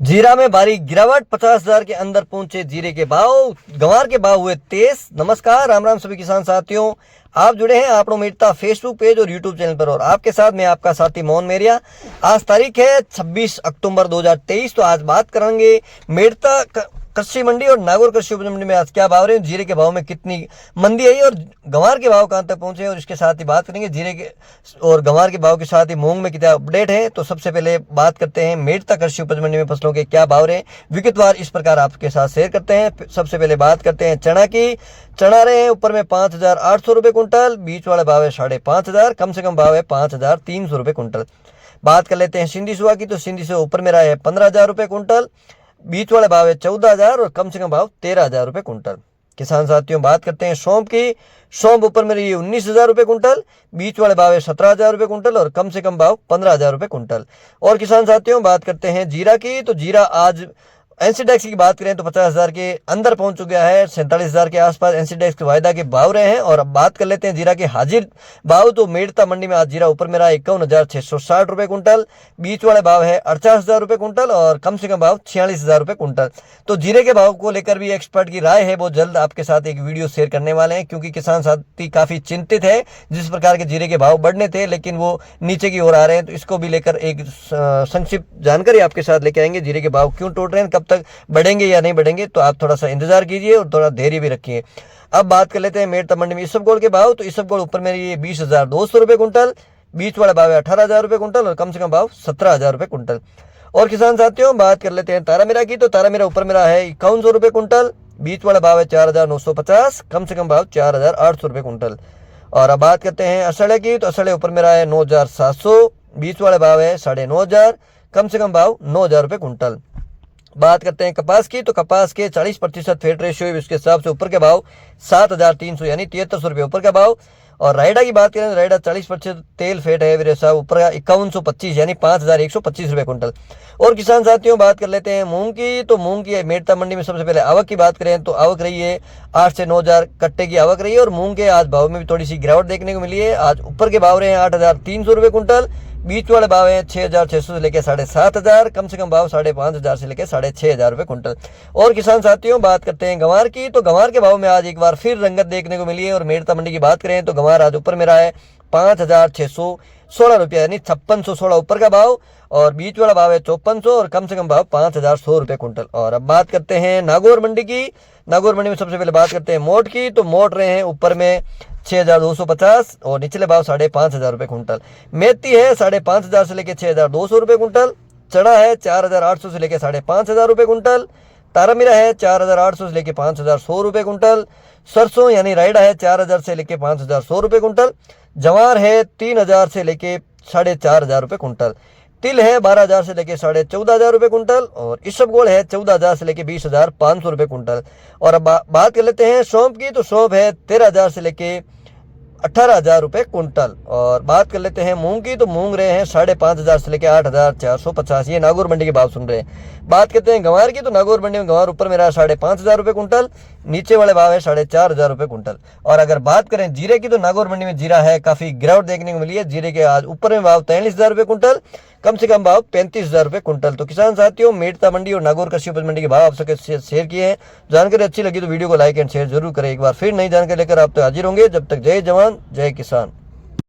जीरा में भारी गिरावट, 50,000 के अंदर पहुंचे जीरे के भाव। गंवार के भाव हुए तेज। नमस्कार, राम राम सभी किसान साथियों। आप जुड़े हैं आपनो मेड़ता फेसबुक पेज और यूट्यूब चैनल पर और आपके साथ मैं आपका साथी मोहन मेरिया। आज तारीख है 26 अक्टूबर 2023। तो आज बात करेंगे मेड़ता कृषि मंडी और नागौर कृषि उपज मंडी में आज क्या भाव रहे हैं, जीरे के भाव में कितनी मंदी आई और गंवार के भाव कहां तक पहुंचे, और इसके साथ ही बात करेंगे जीरे के और गंवार के भाव के साथ ही मूंग में कितना अपडेट है। तो सबसे पहले बात करते हैं मेड़ता कृषि उपज मंडी में फसलों के क्या भाव रहे, विगतवार इस प्रकार आपके साथ शेयर करते हैं। सबसे पहले बात करते हैं चना की। चना रहे हैं ऊपर में 5,800 रुपये कुंटल, बीच वाले भाव है 5,500, कम से कम भाव है 5,300 रुपये कुंटल। बात कर लेते हैं सिंधी सुहा की। तो सिंधी सुहा ऊपर में रहा है 15,000 रुपये कुंटल, बीच वाले भाव है 14,000 और कम से कम भाव 13,000 रुपये कुंटल। किसान साथियों बात करते हैं सौंफ की। सौंफ ऊपर में रही है 19,000 रुपये कुंटल, बीच वाले भाव है 17,000 रुपये कुंटल और कम से कम भाव 15,000 रुपये कुंटल। और किसान साथियों बात करते हैं जीरा की। तो जीरा आज एनसीडेक्स की बात करें तो 50,000 के अंदर पहुंच चुका है, 47,000 के आसपास एनसीडेक्स के वायदा के भाव रहे हैं। और अब बात कर लेते हैं जीरा के हाजिर भाव। तो मेड़ता मंडी में आज जीरा ऊपर में रहा 51,660 रुपये कुंटल, बीच वाले भाव है 48,000 रुपये कुंटल और कम से कम भाव 46,000 रुपये कुंटल। तो जीरे के भाव को लेकर भी एक्सपर्ट की राय है, वो जल्द आपके साथ एक वीडियो शेयर करने वाले हैं, क्योंकि किसान साथी काफी चिंतित है। जिस प्रकार के जीरे के भाव बढ़ने थे लेकिन वो नीचे की ओर आ रहे हैं, तो इसको भी लेकर एक संक्षिप्त जानकारी आपके साथ लेके आएंगे। जीरे के भाव क्यों टूट रहे हैं, कब तक बढ़ेंगे या नहीं बढ़ेंगे, तो आप थोड़ा सा इंतजार कीजिए और थोड़ा धैर्य भी रखिए। अब बात कर लेते हैं मेड़ता मंडी में इसबगोल के भाव। तो इसबगोल ऊपर में ये 20,200 रुपये कुंटल, बीच वाला भाव है 18,000 रुपये कुंटल और कम से कम भाव 17,000 रुपये कुंटल। और किसान साथियों बात कर लेते हैं तारामीरा की। तो तारामीरा ऊपर मेरा है 5100 रुपये कुंटल, बीच वाला भाव है 4,950, कम से कम भाव 4,800 रुपये कुंटल। और अब बात करते हैं असड़े की। तो असड़े ऊपर मेरा है 9,700, बीच वाले भाव है 9,500, कम से कम भाव 9,000 रुपये कुंटल। बात करते हैं कपास की। तो कपास के 40% फेट रेशियो, इसके हिसाब से ऊपर के भाव 7,300 यानी 7300 रुपये ऊपर का भाव। और रायडा की बात करें तो रायडा 40% तेल फेट है मेरे साहब, ऊपर का 5125 यानी 5,125 रुपये कुंटल। और किसान साथियों बात कर लेते हैं मूंग की। तो मूंग की मेड़ता मंडी में सबसे पहले आवक की बात करें तो आवक रही है 8 से 9,000 कट्टे की आवक रही है। और मूंग के आज भाव में भी थोड़ी सी गिरावट देखने को मिली है। आज ऊपर के भाव रहे हैं 8,300 रुपये कुंटल, बीच वाले भाव है 6,600 से लेकर 7,500, कम से कम भाव 5,500 से लेकर 6,500 रुपये कुंटल। और किसान साथियों बात करते हैं गंवार की। तो गंवार के भाव में आज एक बार फिर रंगत देखने को मिली है। और मेड़ता मंडी की बात करें तो गंवार आज ऊपर में रहा है 5,616 रुपये यानी 5616 ऊपर का भाव और बीच वाला भाव है 5400 और कम से कम भाव 5,100 रुपये कुंटल। और अब बात करते हैं नागौर मंडी की। नागौर मंडी में सबसे पहले बात करते हैं मोट की। तो मोट रहे हैं ऊपर में 6,250 और निचले भाव 5,500 रुपये कुंटल। मेथी है 5,500 से लेकर 6,200 रुपये कुंटल। चना है 4,800 से लेकर 5,500 रुपये कुंटल। तारामीरा है 4,800 से लेकर 5,100 रुपये कुंटल। सरसों यानी रायडा है 4,000 से लेकर 5,100 रुपये कुंटल। जवार है 3,000 से लेकर 4,500 रुपये कुंटल। तिल है 12,000 से लेकर 14,500 रुपये कुंटल। और इसबगोल है 14,000 से लेकर 20,500 रुपये कुंटल। और अब बात कर लेते हैं सौंफ की। तो सौंफ है 13,000 से लेकर 18,000 रुपये कुंटल। और बात कर लेते हैं मूंग की। तो मूंग रहे हैं 5,500 से लेकर 8,450, ये नागौर मंडी के भाव सुन रहे हैं। बात करते हैं गंवार की। तो नागौर मंडी में गंवार ऊपर में रहा 5,500 रुपये कुंटल, नीचे वाले भाव है 4,500 रुपये कुंटल। और अगर बात करें जीरे की तो नागौर मंडी में जीरा है काफी गिरावट देखने को मिली है। जीरे के आज ऊपर में भाव 43,000 रुपये कुंटल, कम से कम भाव 35,000 रुपये कुंटल। तो किसान साथियों मेड़ता मंडी और नागौर कृषि उपज मंडी के भाव आप सबके शेयर किए हैं। जानकारी अच्छी लगी तो वीडियो को लाइक एंड शेयर जरूर करें। एक बार फिर नई जानकारी लेकर आप तो हाजिर होंगे। जब तक जय जवान जय किसान।